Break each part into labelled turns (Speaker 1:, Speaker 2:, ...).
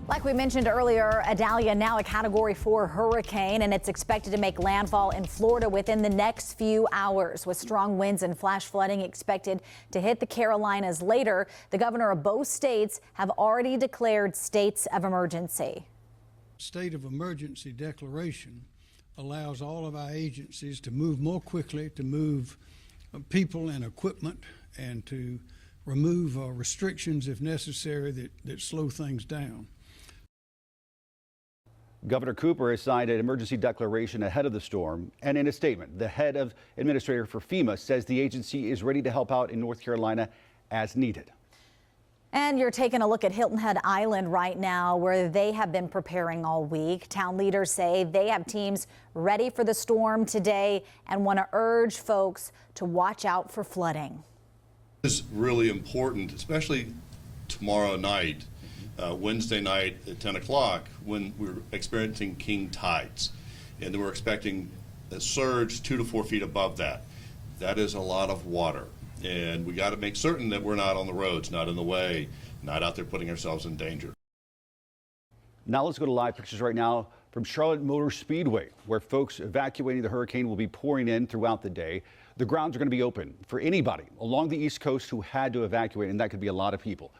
Speaker 1: Like we mentioned earlier, Idalia now a Category 4 hurricane, and it's expected to make landfall in Florida within the next few hours, with strong winds and flash flooding expected to hit the Carolinas later. The governor of both states have already declared states of emergency.
Speaker 2: State of emergency declaration allows all of our agencies to move more quickly, to move people and equipment, and to remove restrictions if necessary that slow things down.
Speaker 3: Governor Cooper has signed an emergency declaration ahead of the storm, and in a statement, the head of administrator for FEMA says the agency is ready to help out in North Carolina as needed.
Speaker 1: And you're taking a look at Hilton Head Island right now, where they have been preparing all week. Town leaders say they have teams ready for the storm today and want to urge folks to watch out for flooding.
Speaker 4: This is really important, especially tomorrow night. Wednesday night at 10 o'clock when we're experiencing king tides, and then we're expecting a surge 2 to 4 feet above that. That is a lot of water, and we got to make certain that we're not on the roads, not in the way, not out there putting ourselves in danger.
Speaker 3: Now let's go to live pictures right now from Charlotte Motor Speedway, where folks evacuating the hurricane will be pouring in throughout the day. The grounds are going to be open for anybody along the East Coast who had to evacuate, and that could be a lot of people.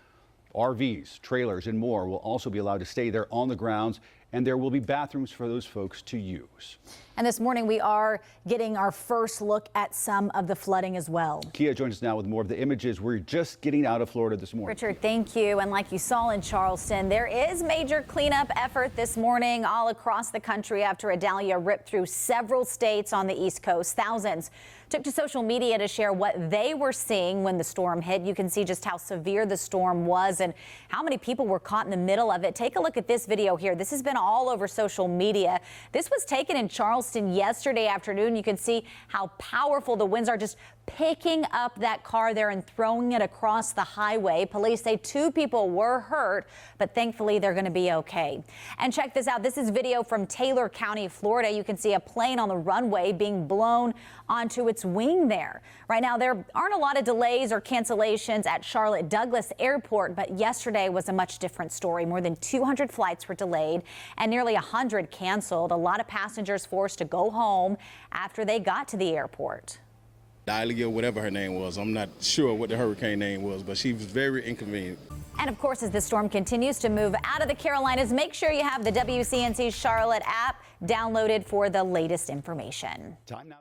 Speaker 3: RVs, trailers, and more will also be allowed to stay there on the grounds, and there will be bathrooms for those folks to use.
Speaker 1: And this morning we are getting our first look at some of the flooding as well.
Speaker 3: Kia joins us now with more of the images. We're just getting out of Florida this morning.
Speaker 1: Richard, thank you. And like you saw in Charleston, there is major cleanup effort this morning all across the country after Idalia ripped through several states on the East Coast. Thousands took to social media to share what they were seeing when the storm hit. You can see just how severe the storm was and how many people were caught in the middle of it. Take a look at this video here. This has been all over social media. This was taken in Charleston yesterday afternoon. You can see how powerful the winds are, just picking up that car there and throwing it across the highway. Police say 2 people were hurt, but thankfully they're going to be okay. And check this out. This is video from Taylor County, Florida. You can see a plane on the runway being blown onto its wing there. Right now, there aren't a lot of delays or cancellations at Charlotte Douglas Airport, but yesterday was a much different story. More than 200 flights were delayed and nearly 100 canceled. A lot of passengers forced to go home after they got to the airport.
Speaker 5: Idalia, whatever her name was. I'm not sure what the hurricane name was, but she was very inconvenient.
Speaker 1: And of course, as the storm continues to move out of the Carolinas, make sure you have the WCNC Charlotte app downloaded for the latest information.
Speaker 3: Time now.